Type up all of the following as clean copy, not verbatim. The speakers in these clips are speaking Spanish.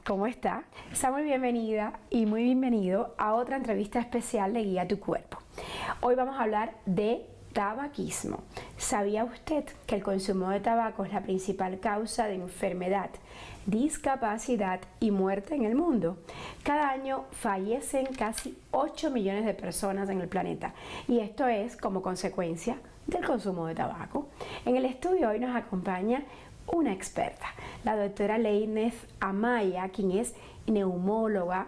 ¿cómo está? Está muy bienvenida y muy bienvenido a otra entrevista especial de Guía tu Cuerpo. Hoy vamos a hablar de tabaquismo. ¿Sabía usted que el consumo de tabaco es la principal causa de enfermedad, discapacidad y muerte en el mundo? Cada año fallecen casi 8 millones de personas en el planeta y esto es como consecuencia del consumo de tabaco. En el estudio hoy nos acompaña una experta, la doctora Leyneth Amaya, quien es neumóloga,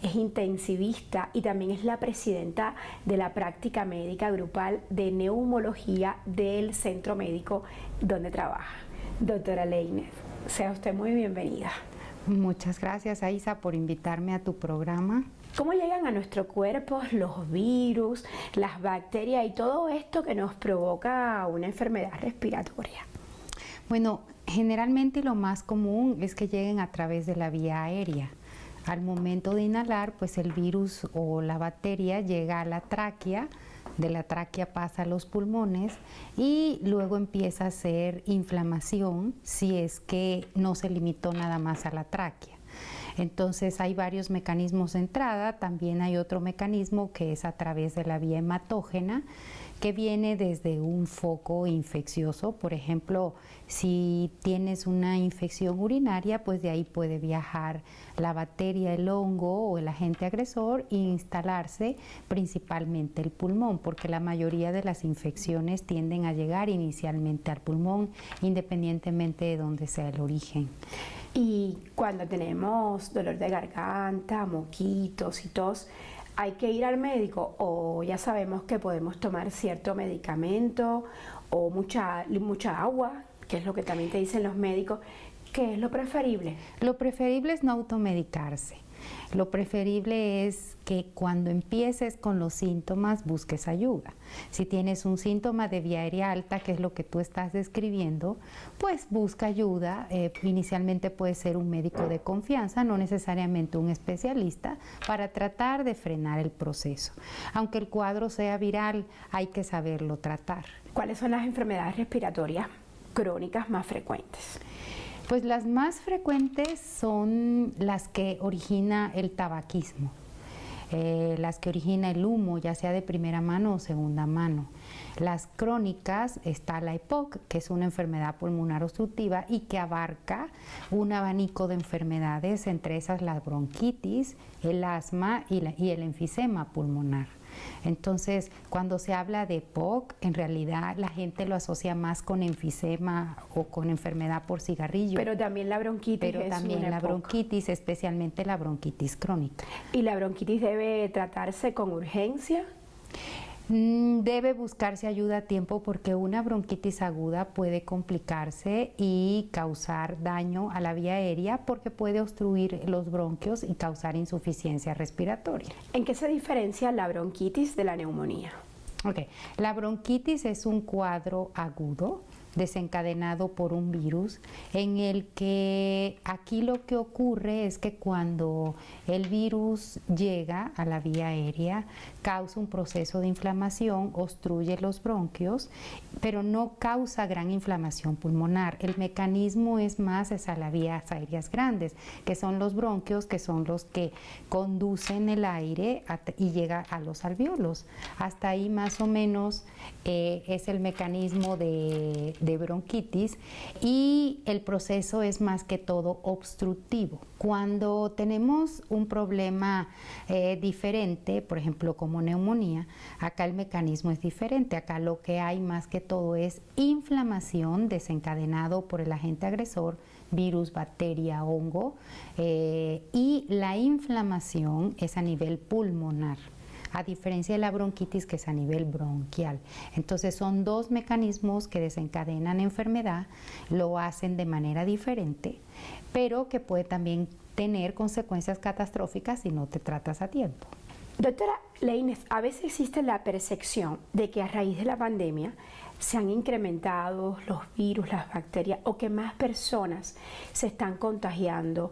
es intensivista y también es la presidenta de la práctica médica grupal de neumología del centro médico donde trabaja. Doctora Leyneth, sea usted muy bienvenida. Muchas gracias, Aisa, por invitarme a tu programa. ¿Cómo llegan a nuestro cuerpo los virus, las bacterias y todo esto que nos provoca una enfermedad respiratoria? Bueno, generalmente lo más común es que lleguen a través de la vía aérea. Al momento de inhalar, pues el virus o la bacteria llega a la tráquea, de la tráquea pasa a los pulmones y luego empieza a hacer inflamación si es que no se limitó nada más a la tráquea. Entonces hay varios mecanismos de entrada, también hay otro mecanismo que es a través de la vía hematógena, que viene desde un foco infeccioso. Por ejemplo, si tienes una infección urinaria, pues de ahí puede viajar la bacteria, el hongo o el agente agresor e instalarse principalmente el pulmón, porque la mayoría de las infecciones tienden a llegar inicialmente al pulmón, independientemente de dónde sea el origen. Y cuando tenemos dolor de garganta, moquitos y tos, ¿hay que ir al médico o ya sabemos que podemos tomar cierto medicamento o mucha agua, que es lo que también te dicen los médicos? ¿Qué es lo preferible? Lo preferible es no automedicarse. Lo preferible es que cuando empieces con los síntomas busques ayuda. Si tienes un síntoma de vía aérea alta, que es lo que tú estás describiendo, pues busca ayuda. Inicialmente puede ser un médico de confianza, no necesariamente un especialista, para tratar de frenar el proceso. Aunque el cuadro sea viral, hay que saberlo tratar. ¿Cuáles son las enfermedades respiratorias crónicas más frecuentes? Pues las más frecuentes son las que origina el tabaquismo, las que origina el humo, ya sea de primera mano o segunda mano. Las crónicas está la EPOC, que es una enfermedad pulmonar obstructiva y que abarca un abanico de enfermedades, entre esas la bronquitis, el asma y el enfisema pulmonar. Entonces, cuando se habla de EPOC, en realidad la gente lo asocia más con enfisema o con enfermedad por cigarrillo. Pero también la bronquitis Pero es también una la EPOC. bronquitis, especialmente la bronquitis crónica. ¿Y la bronquitis debe tratarse con urgencia? Debe buscarse ayuda a tiempo porque una bronquitis aguda puede complicarse y causar daño a la vía aérea porque puede obstruir los bronquios y causar insuficiencia respiratoria. ¿En qué se diferencia la bronquitis de la neumonía? Okay. La bronquitis es un cuadro agudo desencadenado por un virus en el que aquí lo que ocurre es que cuando el virus llega a la vía aérea causa un proceso de inflamación, obstruye los bronquios, pero no causa gran inflamación pulmonar. El mecanismo es más a las vías aéreas grandes, que son los bronquios, que son los que conducen el aire y llega a los alvéolos. Hasta ahí más o menos es el mecanismo de bronquitis y el proceso es más que todo obstructivo. Cuando tenemos un problema diferente, por ejemplo como neumonía, acá el mecanismo es diferente. Acá lo que hay más que todo es inflamación desencadenado por el agente agresor, virus, bacteria, hongo, y la inflamación es a nivel pulmonar, a diferencia de la bronquitis que es a nivel bronquial. Entonces son dos mecanismos que desencadenan enfermedad, lo hacen de manera diferente, pero que puede también tener consecuencias catastróficas si no te tratas a tiempo. Doctora Leyneth, a veces existe la percepción de que a raíz de la pandemia se han incrementado los virus, las bacterias o que más personas se están contagiando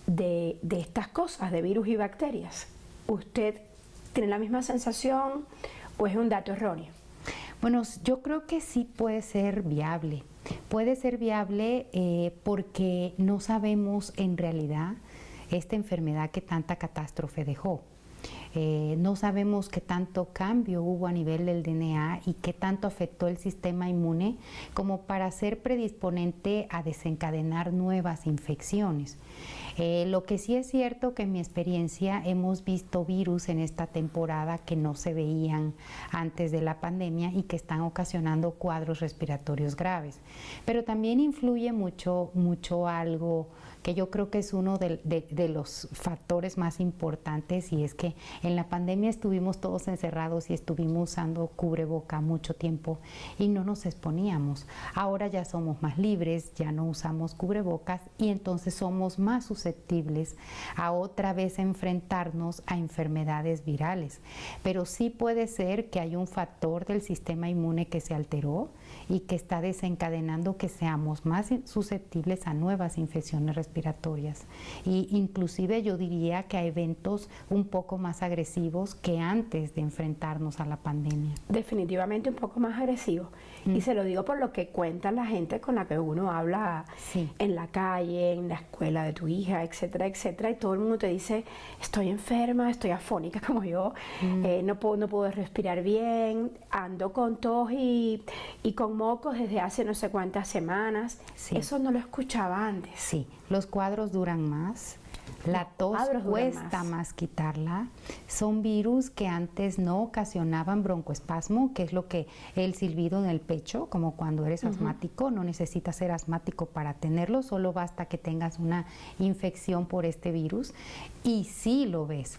de estas cosas, de virus y bacterias. ¿Usted tiene la misma sensación o es un dato erróneo? Bueno, yo creo que sí puede ser viable. Puede ser viable porque no sabemos en realidad esta enfermedad que tanta catástrofe dejó. No sabemos qué tanto cambio hubo a nivel del DNA y qué tanto afectó el sistema inmune como para ser predisponente a desencadenar nuevas infecciones. Lo que sí es cierto que en mi experiencia hemos visto virus en esta temporada que no se veían antes de la pandemia y que están ocasionando cuadros respiratorios graves. Pero también influye mucho algo que yo creo que es uno de los factores más importantes, y es que en la pandemia estuvimos todos encerrados y estuvimos usando cubreboca mucho tiempo y no nos exponíamos. Ahora ya somos más libres, ya no usamos cubrebocas y entonces somos más susceptibles a otra vez enfrentarnos a enfermedades virales. Pero sí puede ser que hay un factor del sistema inmune que se alteró y que está desencadenando que seamos más susceptibles a nuevas infecciones respiratorias, y inclusive yo diría que a eventos un poco más agresivos que antes de enfrentarnos a la pandemia. Definitivamente un poco más agresivo. Y se lo digo por lo que cuenta la gente con la que uno habla en la calle, en la escuela de tu hija, etcétera, etcétera, y todo el mundo te dice, estoy enferma, estoy afónica como yo, no puedo respirar bien, ando con tos y con mocos desde hace no sé cuántas semanas. Eso no lo escuchaba antes. Sí, los cuadros duran más. La tos cuesta más quitarla. Son virus que antes no ocasionaban broncoespasmo, que es lo que el silbido en el pecho, como cuando eres asmático. No necesitas ser asmático para tenerlo, solo basta que tengas una infección por este virus. Y sí lo ves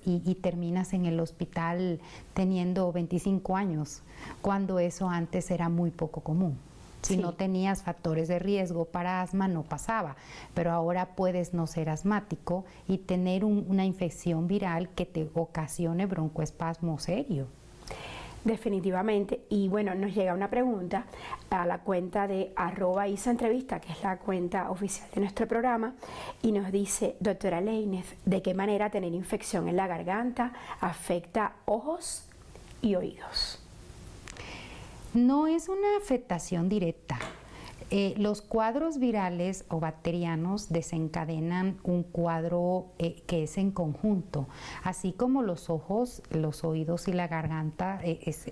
y terminas en el hospital teniendo 25 años, cuando eso antes era muy poco común. Si no tenías factores de riesgo para asma, no pasaba, pero ahora puedes no ser asmático y tener una infección viral que te ocasione broncoespasmo serio. Definitivamente. Y bueno, nos llega una pregunta a la cuenta de @isaentrevista, que es la cuenta oficial de nuestro programa, y nos dice, doctora Leyneth, ¿de qué manera tener infección en la garganta afecta ojos y oídos? No es una afectación directa. Los cuadros virales o bacterianos desencadenan un cuadro que es en conjunto, así como los ojos, los oídos y la garganta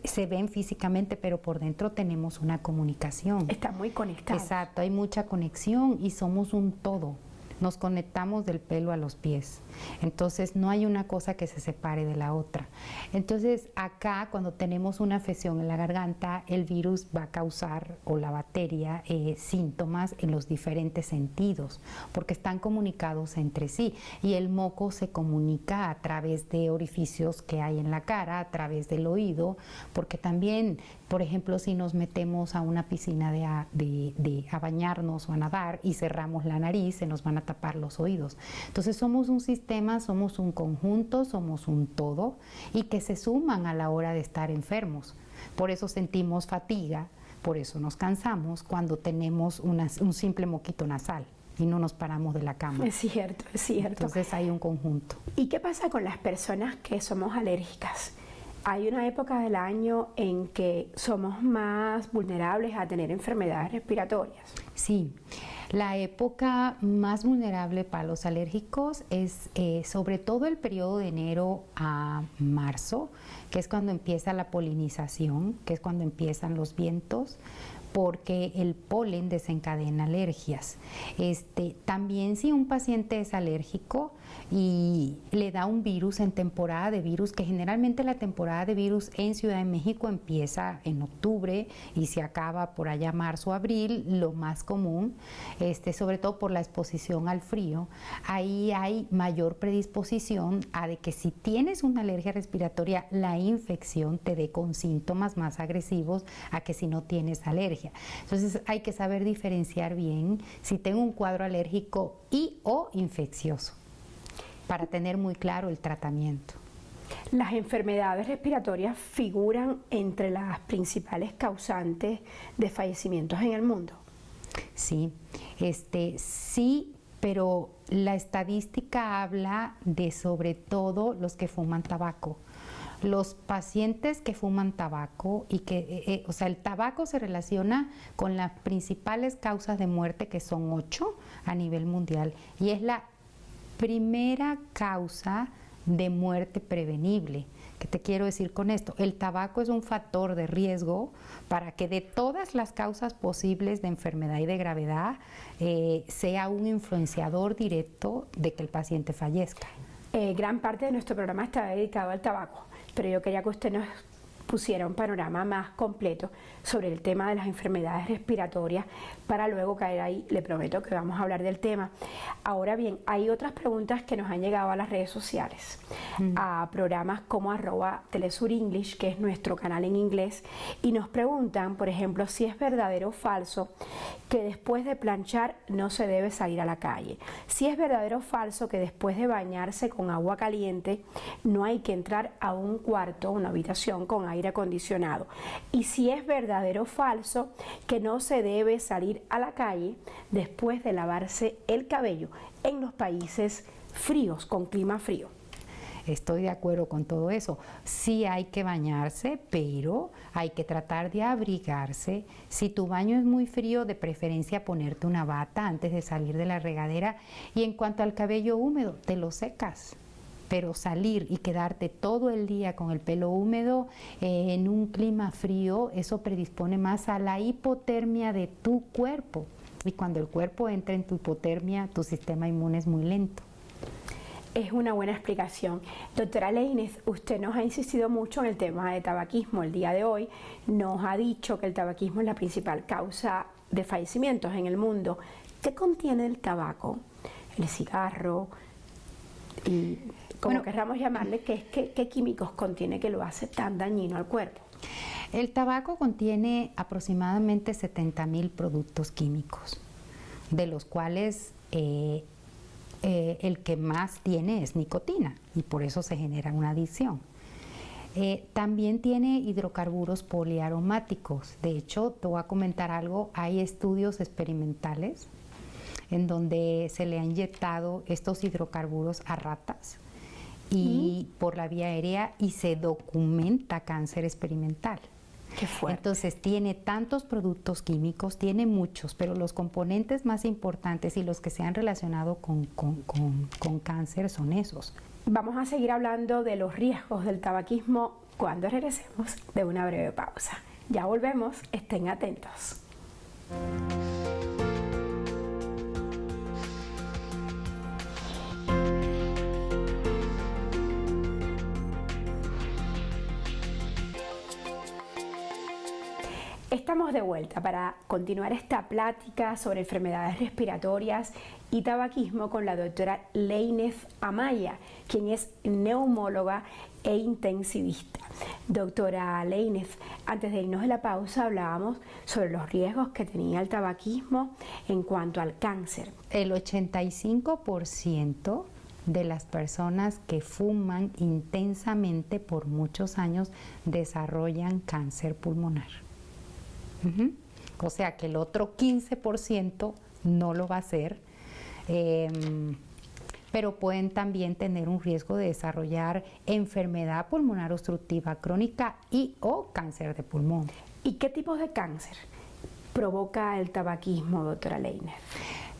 se ven físicamente, pero por dentro tenemos una comunicación. Está muy conectado. Exacto, hay mucha conexión y somos un todo. Nos conectamos del pelo a los pies. Entonces no hay una cosa que se separe de la otra. Entonces acá, cuando tenemos una afección en la garganta, el virus va a causar, o la bacteria, síntomas en los diferentes sentidos, porque están comunicados entre sí. Y el moco se comunica a través de orificios que hay en la cara, a través del oído, porque también, por ejemplo, si nos metemos a una piscina a bañarnos o a nadar y cerramos la nariz, se nos van a tapar los oídos. Entonces somos un sistema, somos un conjunto, somos un todo, y que se suman a la hora de estar enfermos. Por eso sentimos fatiga, por eso nos cansamos cuando tenemos un simple moquito nasal y no nos paramos de la cama. Es cierto, es cierto. Entonces hay un conjunto. ¿Y qué pasa con las personas que somos alérgicas? Hay una época del año en que somos más vulnerables a tener enfermedades respiratorias. Sí, la época más vulnerable para los alérgicos es sobre todo el periodo de enero a marzo, que es cuando empieza la polinización, que es cuando empiezan los vientos, porque el polen desencadena alergias. También si un paciente es alérgico y le da un virus en temporada de virus, que generalmente la temporada de virus en Ciudad de México empieza en octubre y se acaba por allá marzo o abril, lo más común, sobre todo por la exposición al frío, ahí hay mayor predisposición a de que si tienes una alergia respiratoria, la infección te dé con síntomas más agresivos a que si no tienes alergia. Entonces hay que saber diferenciar bien si tengo un cuadro alérgico o infeccioso para tener muy claro el tratamiento. Las enfermedades respiratorias figuran entre las principales causantes de fallecimientos en el mundo. Sí, sí, pero la estadística habla de sobre todo los que fuman tabaco. Los pacientes que fuman tabaco y que, el tabaco se relaciona con las principales causas de muerte, que son 8 a nivel mundial, y es la primera causa de muerte prevenible. ¿Qué te quiero decir con esto? El tabaco es un factor de riesgo para que de todas las causas posibles de enfermedad y de gravedad sea un influenciador directo de que el paciente fallezca. Gran parte de nuestro programa está dedicado al tabaco, pero yo quería que usted nos pusiera un panorama más completo sobre el tema de las enfermedades respiratorias para luego caer ahí. Le prometo que vamos a hablar del tema. Ahora bien, hay otras preguntas que nos han llegado a las redes sociales, a programas como @telesurenglish, que es nuestro canal en inglés, y nos preguntan, por ejemplo, si es verdadero o falso que después de planchar no se debe salir a la calle. Si es verdadero o falso que después de bañarse con agua caliente no hay que entrar a un cuarto, una habitación con aire acondicionado. Y si es verdadero o falso que no se debe salir a la calle después de lavarse el cabello en los países fríos, con clima frío. Estoy de acuerdo con todo eso. Sí hay que bañarse, pero hay que tratar de abrigarse. Si tu baño es muy frío, de preferencia ponerte una bata antes de salir de la regadera. Y en cuanto al cabello húmedo, te lo secas. Pero salir y quedarte todo el día con el pelo húmedo en un clima frío, eso predispone más a la hipotermia de tu cuerpo. Y cuando el cuerpo entra en tu hipotermia, tu sistema inmune es muy lento. Es una buena explicación. Doctora Lainez, usted nos ha insistido mucho en el tema de tabaquismo. El día de hoy nos ha dicho que el tabaquismo es la principal causa de fallecimientos en el mundo. ¿Qué contiene el tabaco, el cigarro y como querramos llamarle, qué químicos contiene que lo hace tan dañino al cuerpo? El tabaco contiene aproximadamente 70.000 productos químicos, de los cuales el que más tiene es nicotina y por eso se genera una adicción. También tiene hidrocarburos poliaromáticos. De hecho, te voy a comentar algo, hay estudios experimentales en donde se le ha inyectado estos hidrocarburos a ratas y por la vía aérea y se documenta cáncer experimental. Qué fuerte. Entonces tiene tantos productos químicos, tiene muchos, pero los componentes más importantes y los que se han relacionado con cáncer son esos. Vamos a seguir hablando de los riesgos del tabaquismo cuando regresemos de una breve pausa. Ya volvemos, estén atentos. Estamos de vuelta para continuar esta plática sobre enfermedades respiratorias y tabaquismo con la doctora Lainez Amaya, quien es neumóloga e intensivista. Doctora Lainez, antes de irnos de la pausa hablábamos sobre los riesgos que tenía el tabaquismo en cuanto al cáncer. El 85% de las personas que fuman intensamente por muchos años desarrollan cáncer pulmonar. O sea que el otro 15% no lo va a hacer, pero pueden también tener un riesgo de desarrollar enfermedad pulmonar obstructiva crónica y o cáncer de pulmón. ¿Y qué tipo de cáncer provoca el tabaquismo, doctora Lainez?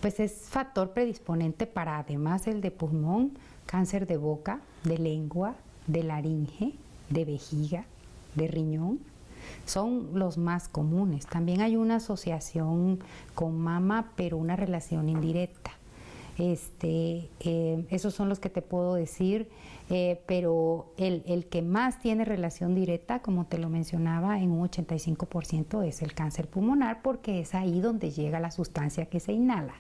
Pues es factor predisponente para, además el de pulmón, cáncer de boca, de lengua, de laringe, de vejiga, de riñón. Son los más comunes. También hay una asociación con mama, pero una relación indirecta. Esos son los que te puedo decir, pero el que más tiene relación directa, como te lo mencionaba, en un 85% es el cáncer pulmonar, porque es ahí donde llega la sustancia que se inhala.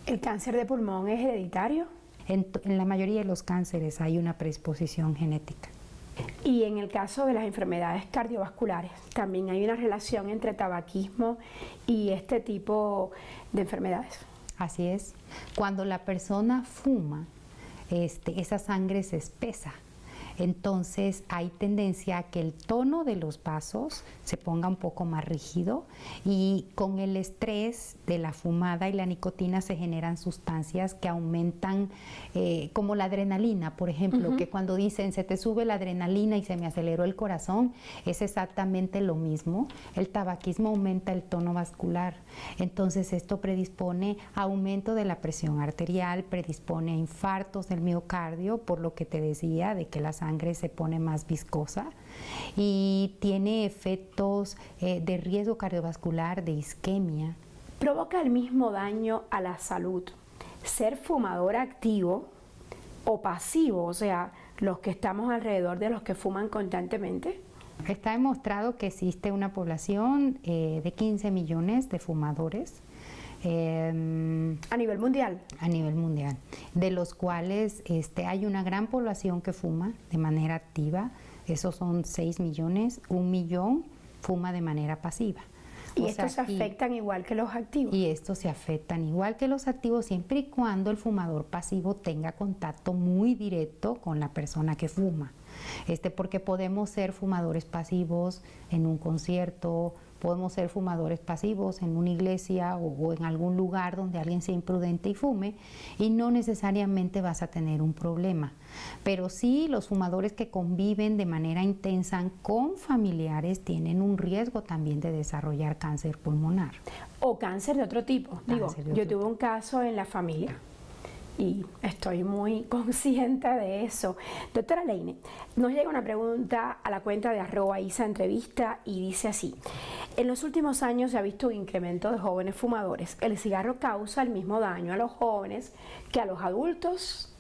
¿El cáncer de pulmón es hereditario? En la mayoría de los cánceres hay una predisposición genética. Y en el caso de las enfermedades cardiovasculares, también hay una relación entre tabaquismo y este tipo de enfermedades. Así es. Cuando la persona fuma, esa sangre se espesa. entonces hay tendencia a que el tono de los vasos se ponga un poco más rígido, y con el estrés de la fumada y la nicotina se generan sustancias que aumentan, como la adrenalina, por ejemplo, que cuando dicen se te sube la adrenalina y se me aceleró el corazón, es exactamente lo mismo. El tabaquismo aumenta el tono vascular, entonces esto predispone a aumento de la presión arterial, predispone a infartos del miocardio, por lo que te decía de que la sangre se pone más viscosa, y tiene efectos de riesgo cardiovascular, de isquemia. ¿Provoca el mismo daño a la salud ser fumador activo o pasivo? O sea, los que estamos alrededor de los que fuman constantemente. Está demostrado que existe una población de 15 millones de fumadores. A nivel mundial. A nivel mundial, de los cuales hay una gran población que fuma de manera activa. Esos son 6 millones, 1 millón fuma de manera pasiva. Y estos se afectan igual que los activos. Y estos se afectan igual que los activos, siempre y cuando el fumador pasivo tenga contacto muy directo con la persona que fuma. Porque podemos ser fumadores pasivos en un concierto, podemos ser fumadores pasivos en una iglesia o en algún lugar donde alguien sea imprudente y fume, y no necesariamente vas a tener un problema. Pero sí, los fumadores que conviven de manera intensa con familiares tienen un riesgo también de desarrollar cáncer pulmonar. O cáncer de otro tipo. Yo tuve un caso en la familia y estoy muy consciente de eso. Doctora Leine, nos llega una pregunta a la cuenta de @ISAEntrevista y dice así: en los últimos años se ha visto un incremento de jóvenes fumadores. ¿El cigarro causa el mismo daño a los jóvenes que a los adultos?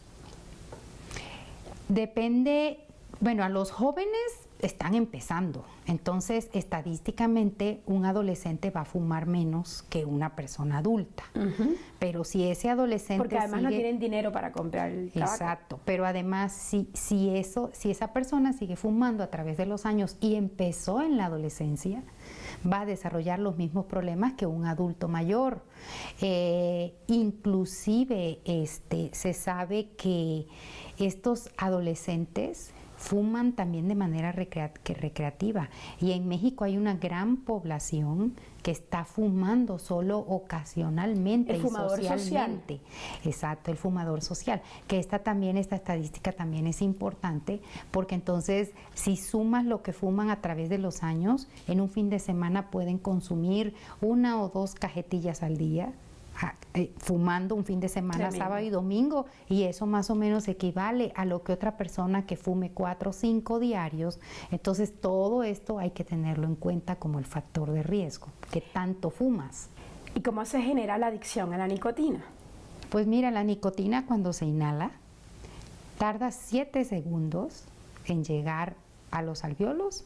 Depende, bueno, a los jóvenes están empezando, entonces estadísticamente un adolescente va a fumar menos que una persona adulta, pero si ese adolescente porque además no tienen dinero para comprar el tabaco. Exacto, pero además si esa persona sigue fumando a través de los años y empezó en la adolescencia, va a desarrollar los mismos problemas que un adulto mayor. Inclusive se sabe que estos adolescentes fuman también de manera recreativa, y en México hay una gran población que está fumando solo ocasionalmente. El fumador socialmente. Social. Exacto, el fumador social, que esta estadística también es importante, porque entonces si sumas lo que fuman a través de los años, en un fin de semana pueden consumir 1 o 2 cajetillas al día, fumando un fin de semana, tremendo, sábado y domingo, y eso más o menos equivale a lo que otra persona que fume 4 o 5 diarios. Entonces todo esto hay que tenerlo en cuenta como el factor de riesgo, que tanto fumas. ¿Y cómo se genera la adicción a la nicotina? Pues mira, la nicotina cuando se inhala tarda 7 segundos en llegar a los alvéolos,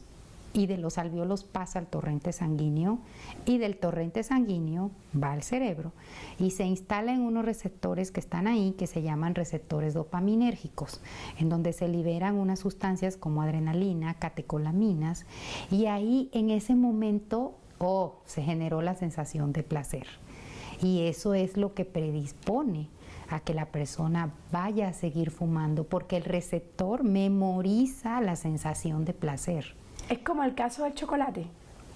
y de los alvéolos pasa al torrente sanguíneo, y del torrente sanguíneo va al cerebro y se instala en unos receptores que están ahí, que se llaman receptores dopaminérgicos, en donde se liberan unas sustancias como adrenalina, catecolaminas, y ahí en ese momento se generó la sensación de placer, y eso es lo que predispone a que la persona vaya a seguir fumando, porque el receptor memoriza la sensación de placer. ¿Es como el caso del chocolate?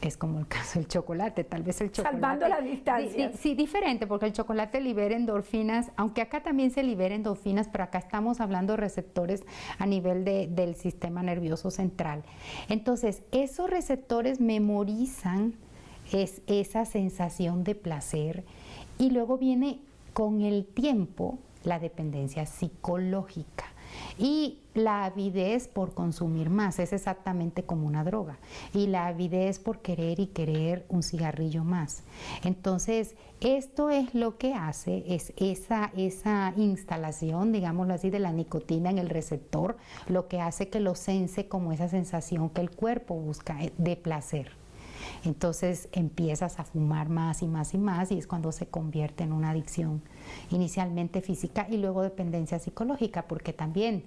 Es como el caso del chocolate, tal vez el chocolate... Salvando las distancias. Sí, diferente, porque el chocolate libera endorfinas, aunque acá también se libera endorfinas, pero acá estamos hablando de receptores a nivel del sistema nervioso central. Entonces, esos receptores memorizan esa sensación de placer, y luego viene con el tiempo la dependencia psicológica. Y la avidez por consumir más, es exactamente como una droga, y la avidez por querer y querer un cigarrillo más. Entonces, esto es lo que hace, es esa instalación, digámoslo así, de la nicotina en el receptor, lo que hace que lo sense como esa sensación que el cuerpo busca de placer. Entonces empiezas a fumar más y más y más, y es cuando se convierte en una adicción, inicialmente física y luego dependencia psicológica, porque también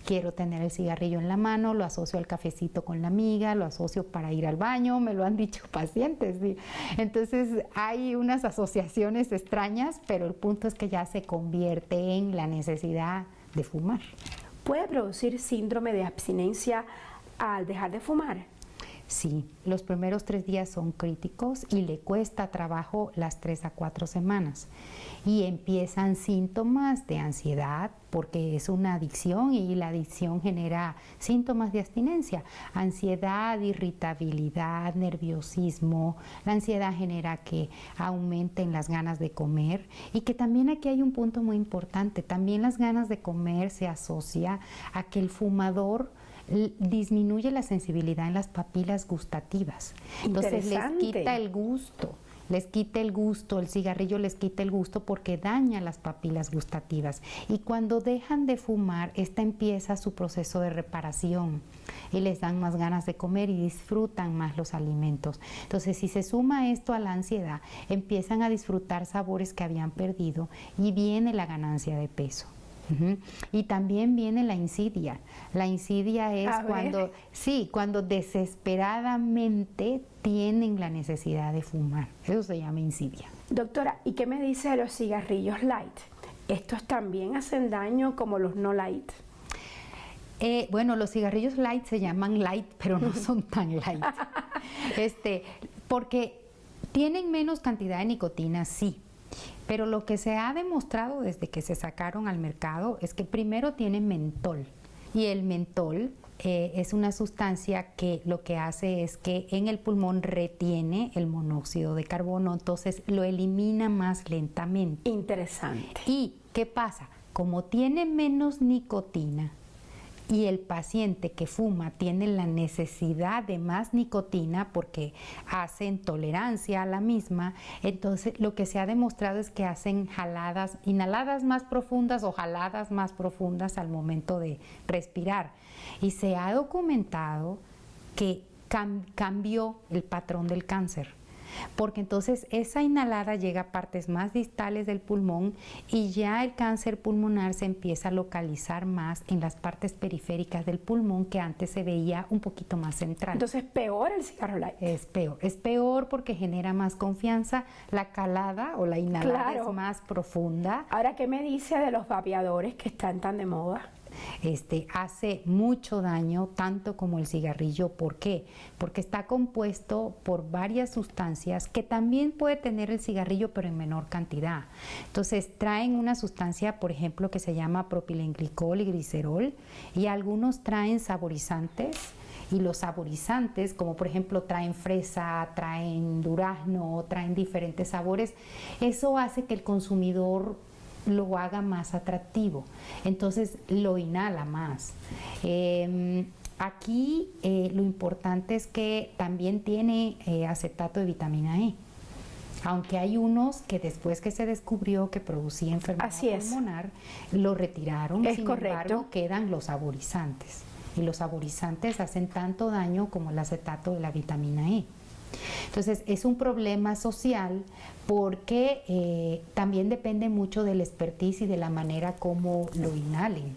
quiero tener el cigarrillo en la mano, lo asocio al cafecito con la amiga, lo asocio para ir al baño, me lo han dicho pacientes, ¿sí? Entonces hay unas asociaciones extrañas, pero el punto es que ya se convierte en la necesidad de fumar. puede producir síndrome de abstinencia al dejar de fumar. Sí, los primeros 3 días son críticos y le cuesta trabajo las 3 a 4 semanas. Y empiezan síntomas de ansiedad porque es una adicción y la adicción genera síntomas de abstinencia. Ansiedad, irritabilidad, nerviosismo. La ansiedad genera que aumenten las ganas de comer y que también aquí hay un punto muy importante. También las ganas de comer se asocia a que el fumador disminuye la sensibilidad en las papilas gustativas. Entonces les quita el gusto. El cigarrillo les quita el gusto porque daña las papilas gustativas. Y cuando dejan de fumar, esta empieza su proceso de reparación y les dan más ganas de comer y disfrutan más los alimentos. Entonces, si se suma esto a la ansiedad, empiezan a disfrutar sabores que habían perdido y viene la ganancia de peso. Y también viene la insidia. La insidia es cuando desesperadamente tienen la necesidad de fumar. Eso se llama insidia. Doctora, ¿y qué me dice de los cigarrillos light? ¿Estos también hacen daño como los no light? Bueno, los cigarrillos light se llaman light, pero no son tan light. Porque tienen menos cantidad de nicotina, sí. Pero lo que se ha demostrado desde que se sacaron al mercado es que primero tienen mentol. Y el mentol es una sustancia que lo que hace es que en el pulmón retiene el monóxido de carbono, entonces lo elimina más lentamente. Interesante. ¿Y qué pasa? Como tiene menos nicotina y el paciente que fuma tiene la necesidad de más nicotina porque hacen tolerancia a la misma, entonces lo que se ha demostrado es que hacen inhaladas más profundas o jaladas más profundas al momento de respirar. Y se ha documentado que cambió el patrón del cáncer. Porque entonces esa inhalada llega a partes más distales del pulmón y ya el cáncer pulmonar se empieza a localizar más en las partes periféricas del pulmón que antes se veía un poquito más central. Entonces, ¿peor el cigarro light? Es peor porque genera más confianza, la calada o la inhalada es más profunda. Ahora, ¿qué me dice de los vapeadores que están tan de moda? Hace mucho daño, tanto como el cigarrillo. ¿Por qué? Porque está compuesto por varias sustancias que también puede tener el cigarrillo, pero en menor cantidad. Entonces, traen una sustancia, por ejemplo, que se llama propilenglicol y glicerol, y algunos traen saborizantes. Y los saborizantes, como por ejemplo traen fresa, traen durazno, traen diferentes sabores, eso hace que el consumidor lo haga más atractivo, entonces lo inhala más. Aquí lo importante es que también tiene acetato de vitamina E, aunque hay unos que después que se descubrió que producía enfermedad pulmonar, lo retiraron. Sin embargo, quedan los saborizantes, y los saborizantes hacen tanto daño como el acetato de la vitamina E. Entonces es un problema social porque también depende mucho del expertise y de la manera como lo inhalen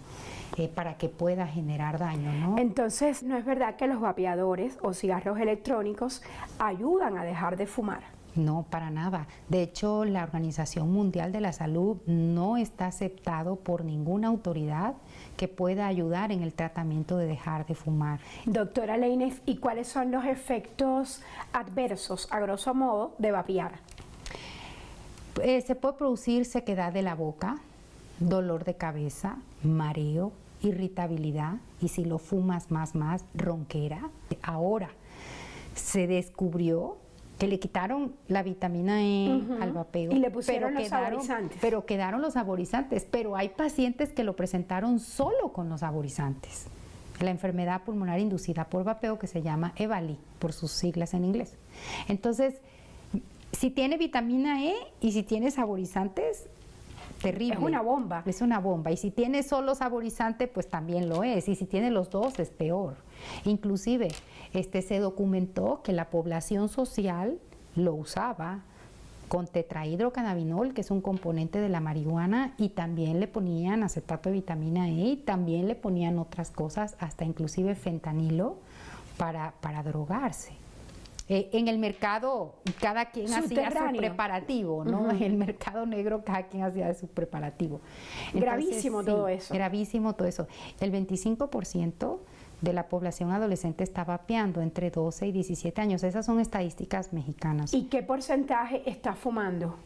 para que pueda generar daño, ¿no? Entonces, ¿no es verdad que los vapeadores o cigarros electrónicos ayudan a dejar de fumar? No, para nada. De hecho, la Organización Mundial de la Salud no está aceptado por ninguna autoridad que pueda ayudar en el tratamiento de dejar de fumar. Doctora Leynef, ¿y cuáles son los efectos adversos, a grosso modo, de vapear? Se puede producir sequedad de la boca, dolor de cabeza, mareo, irritabilidad y si lo fumas más, ronquera. Ahora, se descubrió que le quitaron la vitamina E al vapeo. Y le pusieron los saborizantes. Pero quedaron los saborizantes. Pero hay pacientes que lo presentaron solo con los saborizantes. La enfermedad pulmonar inducida por vapeo que se llama EVALI, por sus siglas en inglés. Entonces, si tiene vitamina E y si tiene saborizantes, terrible. Es una bomba. Es una bomba. Y si tiene solo saborizante, pues también lo es. Y si tiene los dos, es peor. Inclusive, se documentó que la población social lo usaba con tetrahidrocannabinol, que es un componente de la marihuana, y también le ponían acetato de vitamina E y también le ponían otras cosas, hasta inclusive fentanilo, para drogarse. En el mercado cada quien hacía su preparativo, ¿no? En el mercado negro cada quien hacía su preparativo. Entonces, gravísimo todo eso. Gravísimo todo eso. El 25% de la población adolescente está vapeando entre 12 y 17 años. Esas son estadísticas mexicanas. ¿Y qué porcentaje está fumando?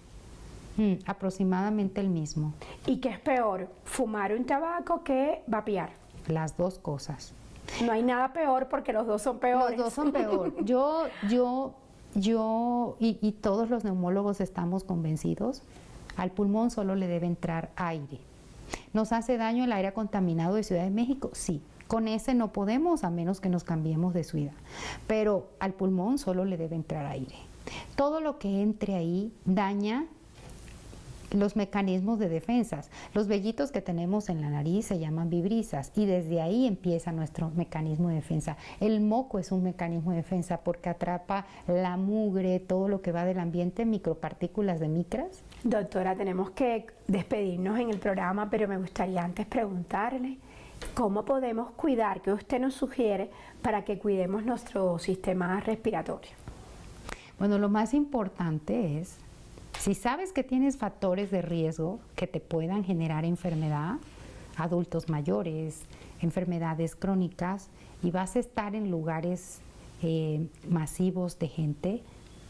Aproximadamente el mismo. ¿Y qué es peor, fumar un tabaco que vapear? Las dos cosas. No hay nada peor porque los dos son peores. Los dos son peor. Yo y todos los neumólogos estamos convencidos, al pulmón solo le debe entrar aire. ¿Nos hace daño el aire contaminado de Ciudad de México? Sí. Con ese no podemos a menos que nos cambiemos de ciudad. Pero al pulmón solo le debe entrar aire. Todo lo que entre ahí daña los mecanismos de defensas. Los vellitos que tenemos en la nariz se llaman vibrisas y desde ahí empieza nuestro mecanismo de defensa. El moco es un mecanismo de defensa porque atrapa la mugre, todo lo que va del ambiente, micropartículas de micras. Doctora, tenemos que despedirnos en el programa, pero me gustaría antes preguntarle cómo podemos cuidar, qué usted nos sugiere para que cuidemos nuestro sistema respiratorio. Bueno, lo más importante es, si sabes que tienes factores de riesgo que te puedan generar enfermedad, adultos mayores, enfermedades crónicas, y vas a estar en lugares masivos de gente,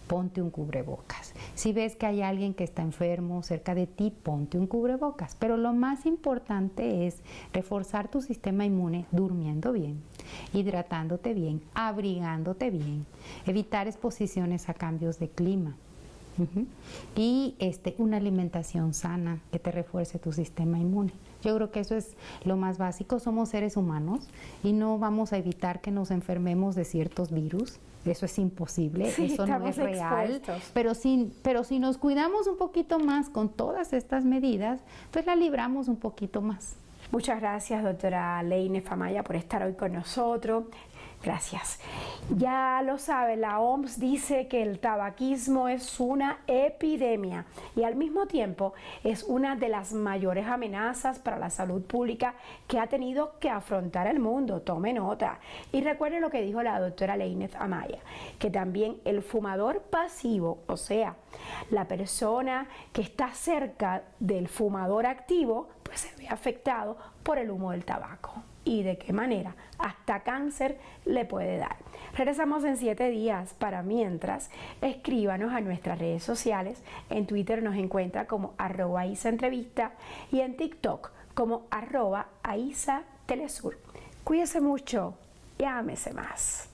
ponte un cubrebocas. Si ves que hay alguien que está enfermo cerca de ti, ponte un cubrebocas. Pero lo más importante es reforzar tu sistema inmune durmiendo bien, hidratándote bien, abrigándote bien, evitar exposiciones a cambios de clima. Y una alimentación sana que te refuerce tu sistema inmune. Yo creo que eso es lo más básico. Somos seres humanos y no vamos a evitar que nos enfermemos de ciertos virus. Eso es imposible, sí, eso no es real. Expuestos. Pero si nos cuidamos un poquito más con todas estas medidas, pues la libramos un poquito más. Muchas gracias, doctora Leynef Amaya, por estar hoy con nosotros. Gracias. Ya lo sabe, la OMS dice que el tabaquismo es una epidemia y al mismo tiempo es una de las mayores amenazas para la salud pública que ha tenido que afrontar el mundo. Tome nota. Y recuerde lo que dijo la doctora Leynef Amaya, que también el fumador pasivo, o sea, la persona que está cerca del fumador activo, pues se ve afectado por el humo del tabaco. ¿Y de qué manera? Hasta cáncer le puede dar. Regresamos en 7 días. Para mientras, escríbanos a nuestras redes sociales. En Twitter nos encuentra como @ISAEntrevista y en TikTok como @AISATelesur. Cuídese mucho y ámese más.